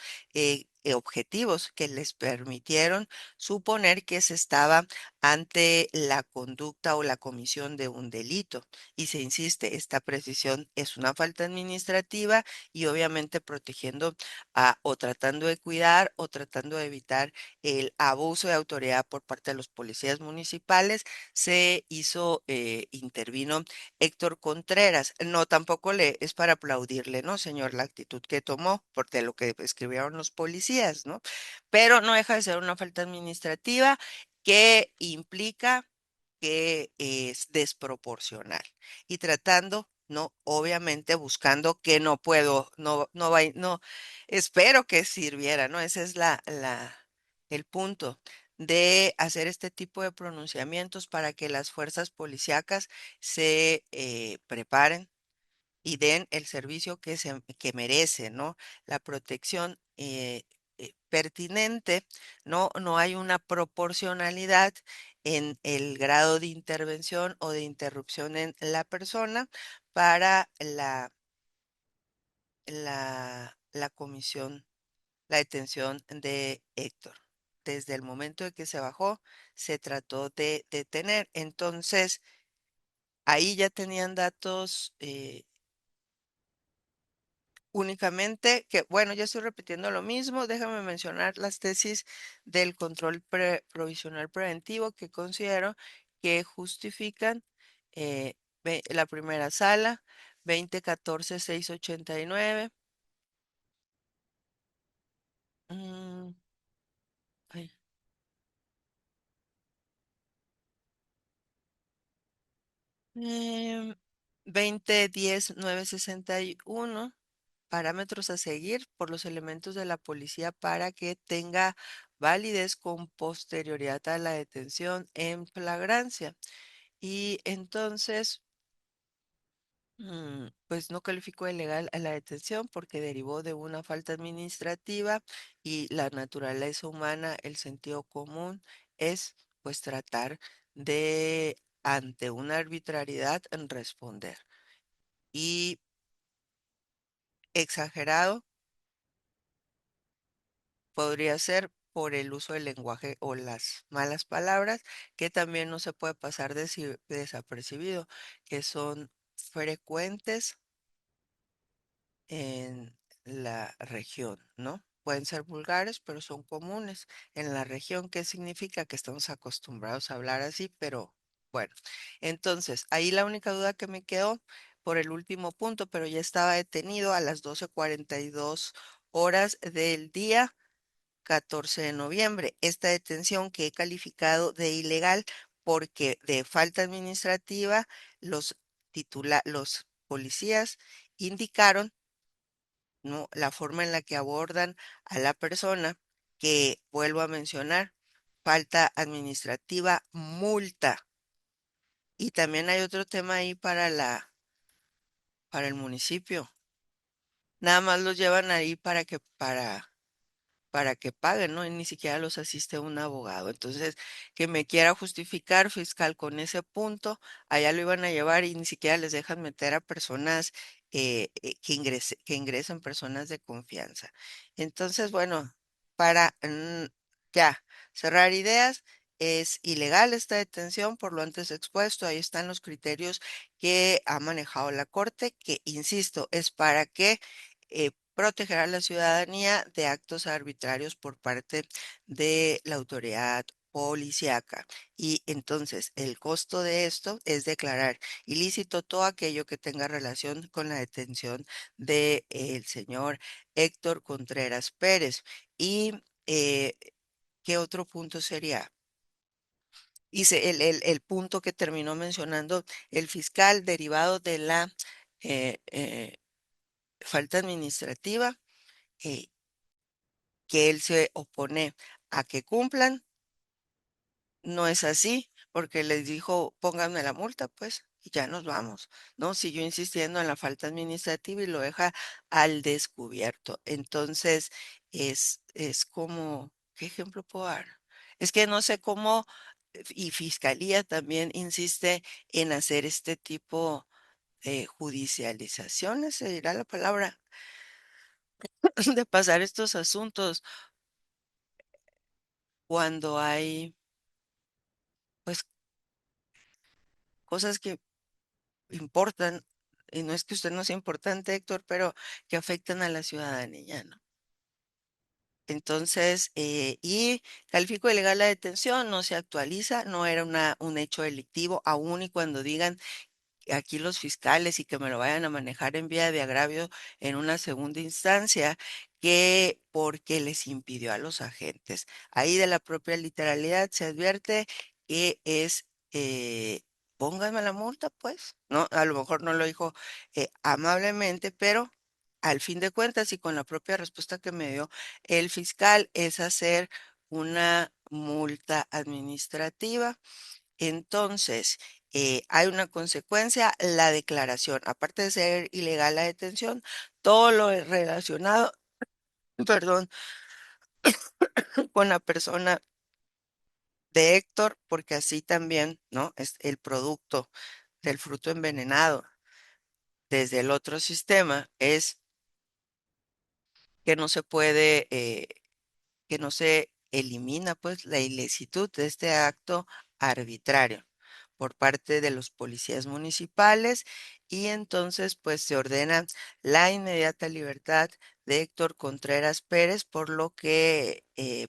objetivos que les permitieron suponer que se estaba ante la conducta o la comisión de un delito. Y se insiste, esta precisión es una falta administrativa y obviamente protegiendo o tratando de cuidar o tratando de evitar el abuso de autoridad por parte de los policías municipales, se hizo, intervino Héctor Contreras. No, tampoco le es para aplaudirle, ¿no, señor? La actitud que tomó por de lo que escribieron los policías, ¿no? Pero no deja de ser una falta administrativa que implica que es desproporcional y tratando, no, obviamente buscando que no puedo, no va, no, espero que sirviera, ¿no? Ese es el punto de hacer este tipo de pronunciamientos para que las fuerzas policíacas se preparen y den el servicio que merece, ¿no? La protección pertinente, ¿no? No hay una proporcionalidad en el grado de intervención o de interrupción en la persona para la comisión, la detención de Héctor. Desde el momento de que se bajó, se trató de detener. Entonces, ahí ya tenían datos únicamente que, bueno, ya estoy repitiendo lo mismo. Déjame mencionar las tesis del control provisional preventivo que considero que justifican la primera sala, 2014-689. mm, ay, em, 2010-961. Parámetros a seguir por los elementos de la policía para que tenga validez con posterioridad a la detención en flagrancia. Y entonces, pues no calificó de legal a la detención porque derivó de una falta administrativa y la naturaleza humana, el sentido común es pues tratar de, ante una arbitrariedad, responder. Y exagerado podría ser por el uso del lenguaje o las malas palabras, que también no se puede pasar desapercibido, que son frecuentes en la región, ¿no? Pueden ser vulgares, pero son comunes en la región. ¿Qué significa? Que estamos acostumbrados a hablar así, pero bueno. Entonces, ahí la única duda que me quedó por el último punto, pero ya estaba detenido a las 12:42 horas del día 14 de noviembre. Esta detención que he calificado de ilegal porque de falta administrativa, los policías indicaron, ¿no?, la forma en la que abordan a la persona, que vuelvo a mencionar, falta administrativa, multa. Y también hay otro tema ahí para el municipio. Nada más los llevan ahí para que paguen, ¿no? Y ni siquiera los asiste un abogado. Entonces, que me quiera justificar fiscal con ese punto, allá lo iban a llevar y ni siquiera les dejan meter a personas que ingresen personas de confianza. Entonces, bueno, para ya cerrar ideas. Es ilegal esta detención por lo antes expuesto. Ahí están los criterios que ha manejado la Corte, que, insisto, es para que proteger a la ciudadanía de actos arbitrarios por parte de la autoridad policíaca. Y entonces el costo de esto es declarar ilícito todo aquello que tenga relación con la detención del señor Héctor Contreras Pérez. Y ¿qué otro punto sería? Hice el punto que terminó mencionando el fiscal derivado de la eh, eh, falta administrativa, eh, que él se opone a que cumplan. No es así, porque les dijo, pónganme la multa, pues, y ya nos vamos, ¿no? Siguió insistiendo en la falta administrativa y lo deja al descubierto. Entonces, es como, ¿qué ejemplo puedo dar? Es que no sé cómo, y Fiscalía también insiste en hacer este tipo de judicializaciones, se dirá la palabra, de pasar estos asuntos cuando hay, pues, cosas que importan, y no es que usted no sea importante, Héctor, pero que afectan a la ciudadanía, ¿no? Entonces, y califico de ilegal la detención, no se actualiza, no era un hecho delictivo, aún y cuando digan aquí los fiscales y que me lo vayan a manejar en vía de agravio en una segunda instancia, que porque les impidió a los agentes. Ahí de la propia literalidad se advierte que es, pónganme la multa, pues, ¿no? A lo mejor no lo dijo amablemente, pero al fin de cuentas y con la propia respuesta que me dio el fiscal es hacer una multa administrativa. Entonces, hay una consecuencia, la declaración. Aparte de ser ilegal la detención, todo lo relacionado, perdón, con la persona de Héctor, porque así también, ¿no? Es el producto del fruto envenenado desde el otro sistema, es que no se puede, que no se elimina pues la ilicitud de este acto arbitrario por parte de los policías municipales y entonces pues se ordena la inmediata libertad de Héctor Contreras Pérez por lo que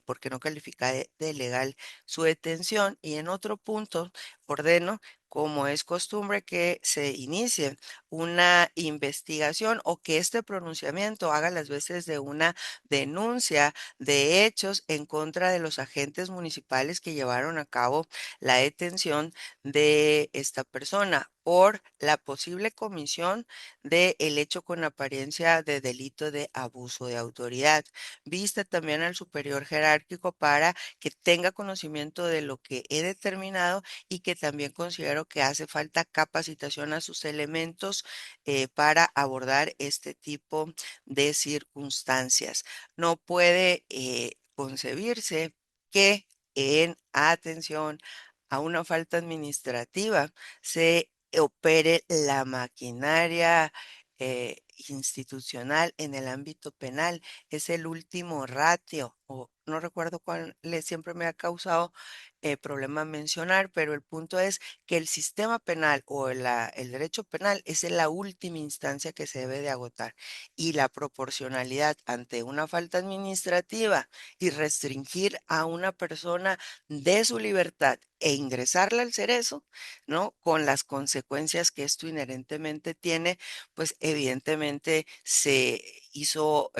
porque no califica de legal su detención y en otro punto ordeno como es costumbre que se inicie una investigación o que este pronunciamiento haga las veces de una denuncia de hechos en contra de los agentes municipales que llevaron a cabo la detención de esta persona por la posible comisión del hecho con apariencia de delito de abuso de autoridad. Vista también al superior jerárquico para que tenga conocimiento de lo que he determinado y que también considero que hace falta capacitación a sus elementos para abordar este tipo de circunstancias. No puede concebirse que en atención a una falta administrativa se opere la maquinaria institucional en el ámbito penal. Es el último ratio, o no recuerdo cuál siempre me ha causado problema mencionar, pero el punto es que el sistema penal o el derecho penal es la última instancia que se debe de agotar y la proporcionalidad ante una falta administrativa y restringir a una persona de su libertad e ingresarla al cerezo, ¿no? Con las consecuencias que esto inherentemente tiene, pues evidentemente se hizo,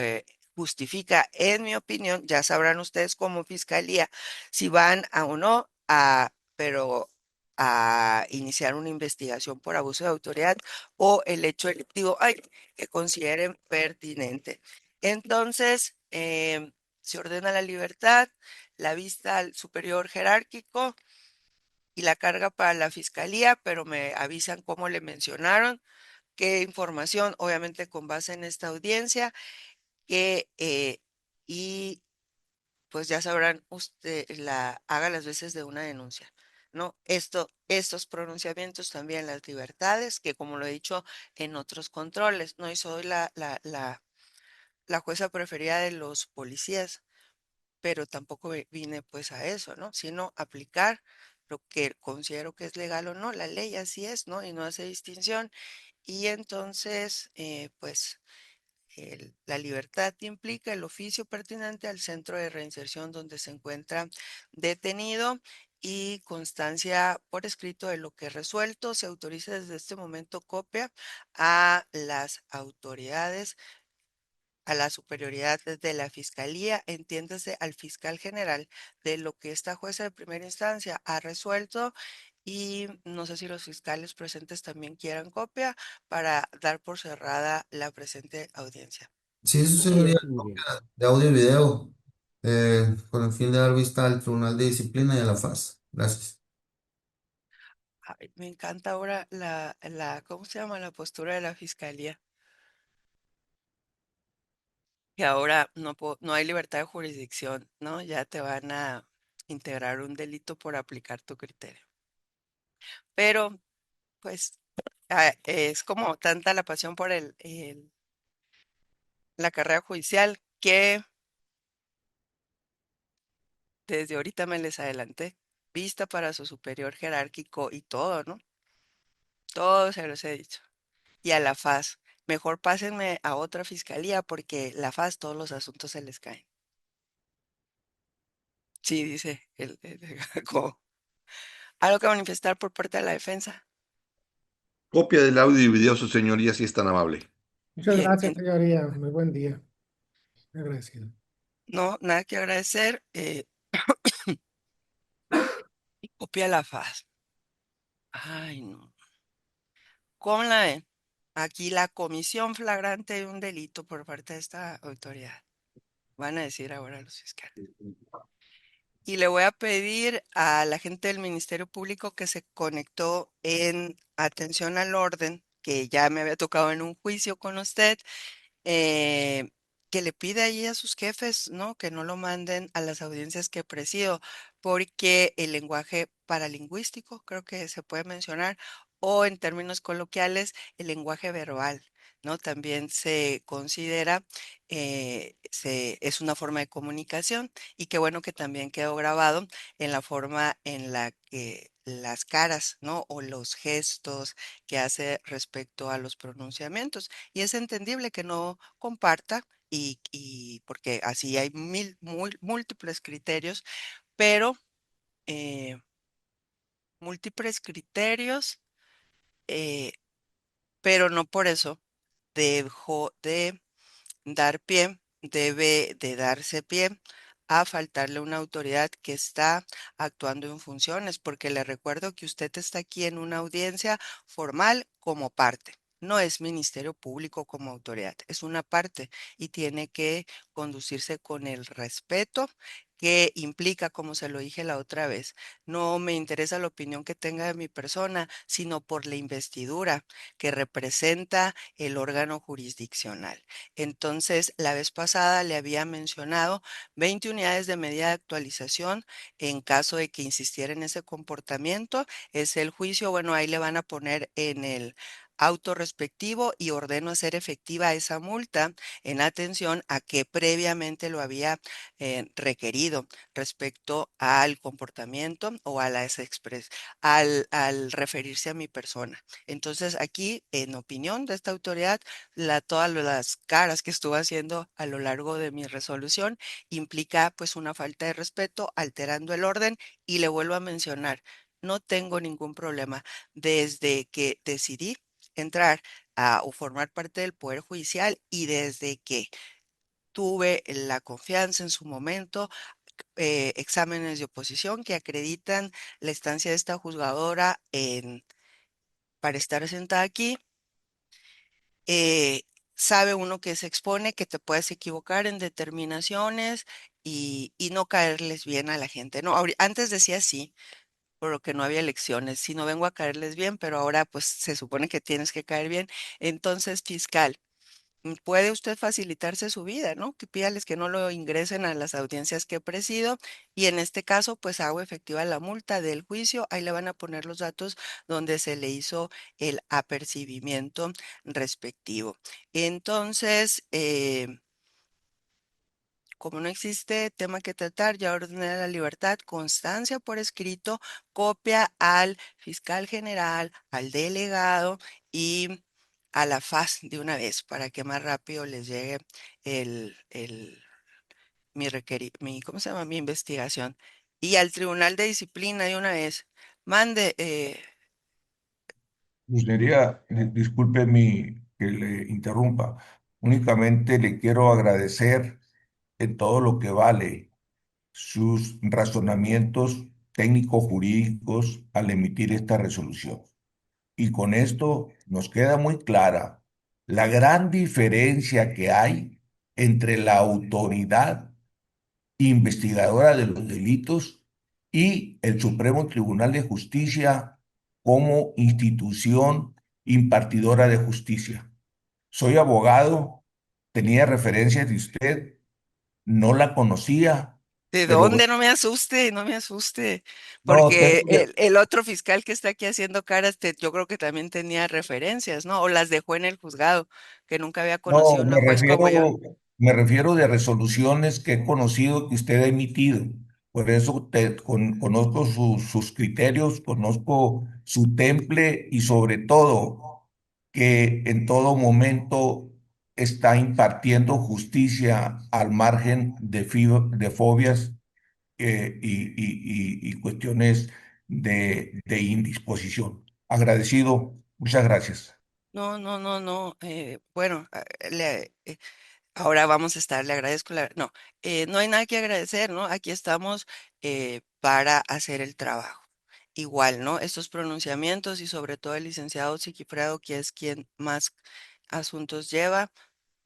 justifica, en mi opinión, ya sabrán ustedes como fiscalía si van a o no a, pero a iniciar una investigación por abuso de autoridad o el hecho delictivo, ay, que consideren pertinente. Entonces, se ordena la libertad, la vista al superior jerárquico y la carga para la fiscalía, pero me avisan cómo le mencionaron, qué información, obviamente con base en esta audiencia, que y pues ya sabrán usted, haga las veces de una denuncia. ¿No? Estos pronunciamientos también, las libertades, que como lo he dicho en otros controles, no y soy la jueza preferida de los policías, pero tampoco vine pues a eso, ¿no? Sino aplicar lo que considero que es legal o no, la ley así es, ¿no? Y no hace distinción. Y entonces, pues la libertad implica el oficio pertinente al centro de reinserción donde se encuentra detenido y constancia por escrito de lo que es resuelto. Se autoriza desde este momento copia a las autoridades, a la superioridad de la fiscalía, entiéndase al fiscal general de lo que esta jueza de primera instancia ha resuelto y no sé si los fiscales presentes también quieran copia para dar por cerrada la presente audiencia. Sí, eso Así sería es, señoría. de audio y video, con el fin de dar vista al Tribunal de Disciplina y a la FAS. Gracias. Ay, me encanta ahora ¿cómo se llama? La postura de la fiscalía, que ahora no hay libertad de jurisdicción, ¿no? Ya te van a integrar un delito por aplicar tu criterio. Pero, pues, es como tanta la pasión por la carrera judicial, que desde ahorita me les adelanté, vista para su superior jerárquico y todo, ¿no? Todo se los he dicho. Y a la FAS, mejor pásenme a otra fiscalía porque la FAS todos los asuntos se les caen. Sí, dice como algo que manifestar por parte de la defensa. Copia del audio y video, su señoría, si es tan amable. Muchas Bien, gracias, señoría. Muy buen día. Agradecido. no, nada que agradecer. Copia la FAS. Ay, no. ¿Cómo la ven? Aquí la comisión flagrante de un delito por parte de esta autoridad. Van a decir ahora los fiscales. Y le voy a pedir a la gente del Ministerio Público que se conectó en atención al orden, que ya me había tocado en un juicio con usted, eh, que le pide ahí a sus jefes, ¿no? Que no lo manden a las audiencias que presido, porque el lenguaje paralingüístico, creo que se puede mencionar, o en términos coloquiales, el lenguaje verbal, ¿no? También se considera, es una forma de comunicación y qué bueno que también quedó grabado en la forma en la que las caras, ¿no? O los gestos que hace respecto a los pronunciamientos. Y es entendible que no comparta y porque así hay múltiples criterios, pero eh, múltiples criterios, eh, pero no por eso dejó de dar pie, debe de darse pie a faltarle una autoridad que está actuando en funciones, porque le recuerdo que usted está aquí en una audiencia formal como parte. No es Ministerio Público como autoridad, es una parte y tiene que conducirse con el respeto que implica, como se lo dije la otra vez, no me interesa la opinión que tenga de mi persona, sino por la investidura que representa el órgano jurisdiccional. Entonces, la vez pasada le había mencionado 20 unidades de medida de actualización en caso de que insistiera en ese comportamiento. Es el juicio, bueno, ahí le van a poner en el auto respectivo y ordeno hacer efectiva esa multa en atención a que previamente lo había requerido respecto al comportamiento o a las al referirse a mi persona. Entonces, aquí, en opinión de esta autoridad, todas las caras que estuve haciendo a lo largo de mi resolución implica pues una falta de respeto, alterando el orden y le vuelvo a mencionar, no tengo ningún problema desde que decidí entrar o formar parte del Poder Judicial y desde que tuve la confianza en su momento, exámenes de oposición que acreditan la estancia de esta juzgadora para estar sentada aquí, eh, sabe uno que se expone, que te puedes equivocar en determinaciones y no caerles bien a la gente. No, antes decía sí, por lo que no había elecciones, si no vengo a caerles bien, pero ahora pues se supone que tienes que caer bien. Entonces, fiscal. Puede usted facilitarse su vida, ¿no? Que pídales que no lo ingresen a las audiencias que presido y en este caso pues hago efectiva la multa del juicio, ahí le van a poner los datos donde se le hizo el apercibimiento respectivo. Entonces, como no existe tema que tratar, ya ordené la libertad, constancia por escrito, copia al fiscal general, al delegado y a la FAS de una vez para que más rápido les llegue ¿cómo se llama? Mi investigación. Y al Tribunal de Disciplina de una vez. Mande, Señoría, disculpe que le interrumpa. Únicamente le quiero agradecer en todo lo que vale sus razonamientos técnico-jurídicos al emitir esta resolución. Y con esto nos queda muy clara la gran diferencia que hay entre la autoridad investigadora de los delitos y el Supremo Tribunal de Justicia como institución impartidora de justicia. Soy abogado, tenía referencias de usted, no la conocía, ¿De pero dónde? bueno, No me asuste, no me asuste, no, porque el otro fiscal que está aquí haciendo caras, yo creo que también tenía referencias, ¿no? O las dejó en el juzgado, que nunca había no, conocido una juez como yo. me refiero de resoluciones que he conocido que usted ha emitido. Por eso conozco sus criterios, conozco su temple y sobre todo que en todo momento está impartiendo justicia al margen de fobias y cuestiones de indisposición. Agradecido, muchas gracias. No, no, no, no. Bueno, ahora vamos a estar, le agradezco no, no hay nada que agradecer, ¿no? Aquí estamos para hacer el trabajo. Igual, ¿no? Estos pronunciamientos y sobre todo el licenciado Sigifredo, que es quien más asuntos lleva,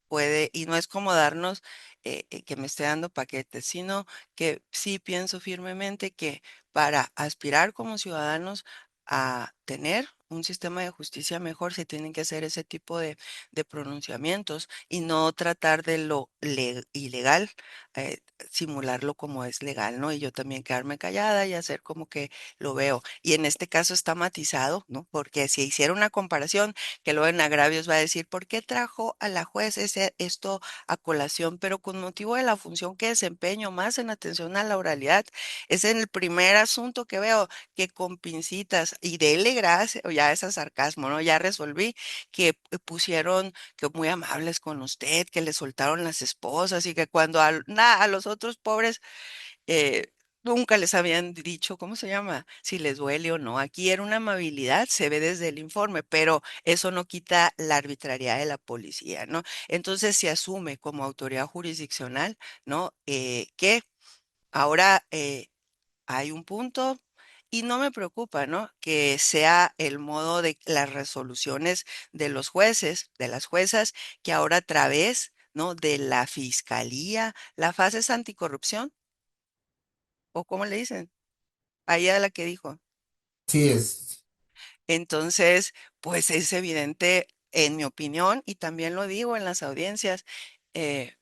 puede, y no es como darnos que me esté dando paquetes, sino que sí pienso firmemente que para aspirar como ciudadanos a tener un sistema de justicia mejor, se tienen que hacer ese tipo de pronunciamientos y no tratar de lo ilegal, eh, simularlo como es legal, ¿no? Y yo también quedarme callada y hacer como que lo veo. Y en este caso está matizado, ¿no? Porque si hiciera una comparación, que luego en agravios va a decir, ¿por qué trajo a la juez esto a colación? Pero con motivo de la función que desempeño más en atención a la oralidad, es en el primer asunto que veo que con pincitas y dele gracias, o ya es a sarcasmo, ¿no? Ya resolví que pusieron que muy amables con usted, que le soltaron las esposas y que cuando a los otros pobres nunca les habían dicho, ¿cómo se llama? Si les duele o no. Aquí era una amabilidad, se ve desde el informe, pero eso no quita la arbitrariedad de la policía, ¿no? Entonces se asume como autoridad jurisdiccional, ¿no? Que ahora hay un punto. Y no me preocupa, ¿no? Que sea el modo de las resoluciones de los jueces, de las juezas, que ahora a través, ¿no? De la fiscalía, la fase es anticorrupción, ¿o cómo le dicen? Ahí a la que dijo. Sí, es. Entonces, pues es evidente, en mi opinión, y también lo digo en las audiencias, eh,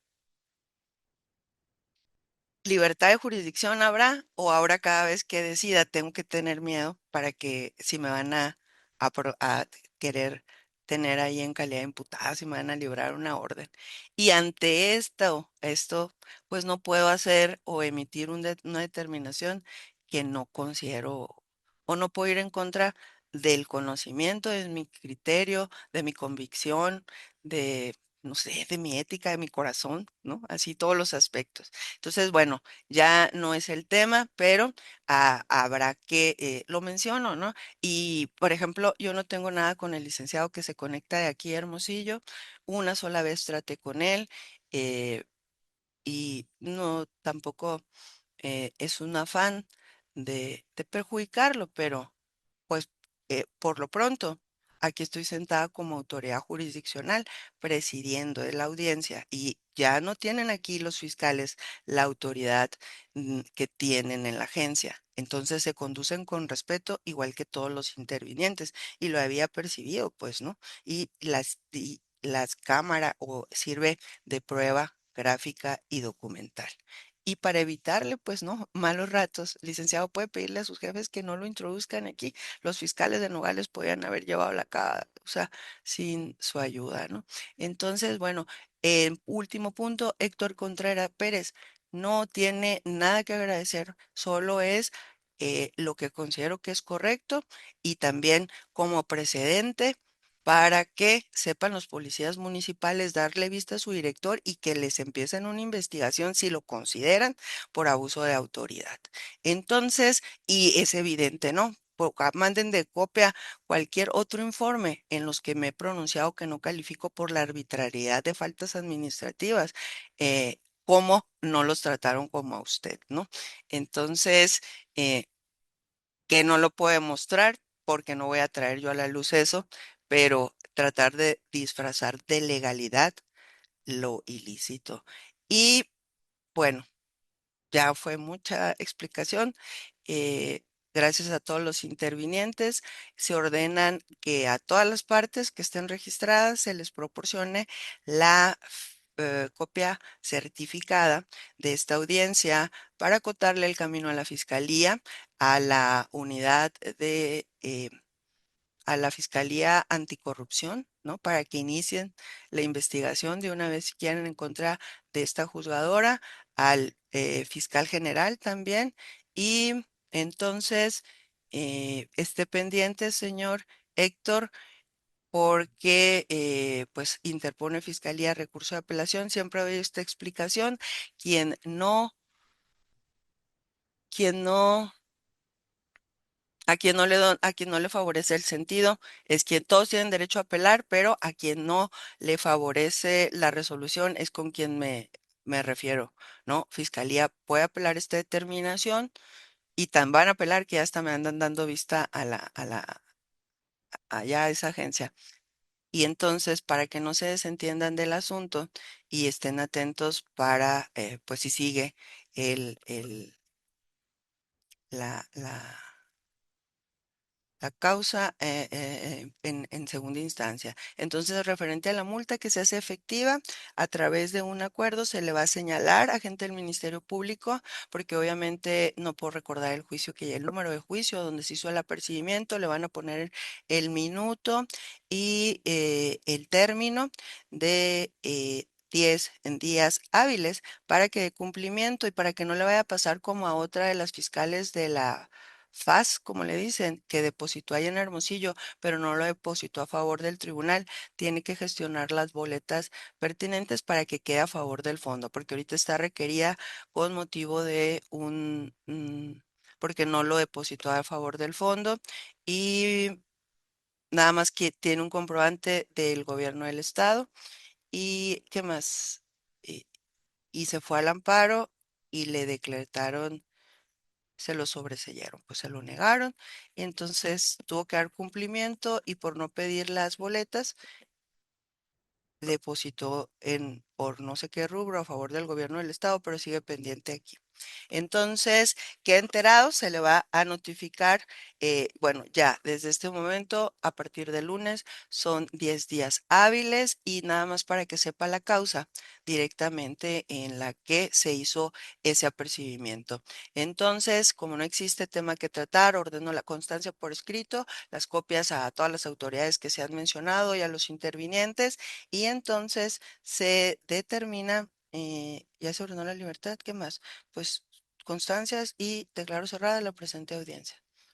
¿libertad de jurisdicción habrá o ahora cada vez que decida tengo que tener miedo para que si me van a querer tener ahí en calidad de imputada, si me van a librar una orden? Y ante esto, pues no puedo hacer o emitir una determinación que no considero o no puedo ir en contra del conocimiento, de mi criterio, de mi convicción, de, no sé, de mi ética, de mi corazón, ¿no? Así todos los aspectos. Entonces, bueno, ya no es el tema, pero habrá que, lo menciono, ¿no? Y, por ejemplo, yo no tengo nada con el licenciado que se conecta de aquí a Hermosillo. Una sola vez traté con él eh, y no, tampoco es un afán de perjudicarlo, pero pues por lo pronto, aquí estoy sentada como autoridad jurisdiccional presidiendo de la audiencia y ya no tienen aquí los fiscales la autoridad que tienen en la agencia. Entonces se conducen con respeto igual que todos los intervinientes y lo había percibido, pues, ¿no? Y las cámaras o sirve de prueba gráfica y documental. Y para evitarle, pues, no, malos ratos, licenciado puede pedirle a sus jefes que no lo introduzcan aquí. Los fiscales de Nogales podían haber llevado la causa sin su ayuda, ¿no? Entonces, bueno, último punto, Héctor Contreras Pérez no tiene nada que agradecer, solo es lo que considero que es correcto y también como precedente para que sepan los policías municipales darle vista a su director y que les empiecen una investigación si lo consideran por abuso de autoridad. Entonces, y es evidente, ¿no? Manden de copia cualquier otro informe en los que me he pronunciado que no califico por la arbitrariedad de faltas administrativas, cómo no los trataron como a usted, ¿no? Entonces, eh, que no lo puedo demostrar porque no voy a traer yo a la luz eso, pero tratar de disfrazar de legalidad lo ilícito. Y bueno. Ya fue mucha explicación. eh, Gracias a todos los intervinientes. Se ordenan que a todas las partes que estén registradas se les proporcione la copia certificada de esta audiencia para acotarle el camino a la fiscalía, a la unidad a la Fiscalía Anticorrupción, ¿no? Para que inicien la investigación de una vez si quieren en contra de esta juzgadora, al fiscal general también. Y entonces, esté pendiente, señor Héctor, porque pues interpone Fiscalía recurso de apelación. Siempre doy esta explicación. Quien no, quien no a quien no le favorece el sentido es quien todos tienen derecho a apelar, pero a quien no le favorece la resolución es con quien me refiero, ¿no? Fiscalía puede apelar esta determinación y tan van a apelar que hasta me andan dando vista allá a esa agencia. Y entonces, para que no se desentiendan del asunto y estén atentos para, pues si sigue el, el, la la causa en segunda instancia. Entonces, referente a la multa que se hace efectiva a través de un acuerdo, se le va a señalar a gente del Ministerio Público, porque obviamente no puedo recordar el juicio que el número de juicio donde se hizo el apercibimiento, le van a poner el minuto y el término de 10 en días hábiles para que dé cumplimiento y para que no le vaya a pasar como a otra de las fiscales de la FAS, como le dicen, que depositó ahí en Hermosillo, pero no lo depositó a favor del tribunal. Tiene que gestionar las boletas pertinentes para que quede a favor del fondo, porque ahorita está requerida con motivo de porque no lo depositó a favor del fondo y nada más que tiene un comprobante del gobierno del estado y ¿qué más? Y, y se fue al amparo y le decretaron se lo sobreseyeron, pues se lo negaron, y entonces tuvo que dar cumplimiento y por no pedir las boletas, depositó por no sé qué rubro a favor del gobierno del estado, pero sigue pendiente aquí. Entonces, queda enterado, se le va a notificar, bueno, ya desde este momento, a partir del lunes, son 10 días hábiles y nada más para que sepa la causa directamente en la que se hizo ese apercibimiento. Entonces, como no existe tema que tratar, ordeno la constancia por escrito, las copias a todas las autoridades que se han mencionado y a los intervinientes y entonces se determina, ya se ordenó la libertad, ¿qué más? Pues constancias y declaro cerrada la presente audiencia.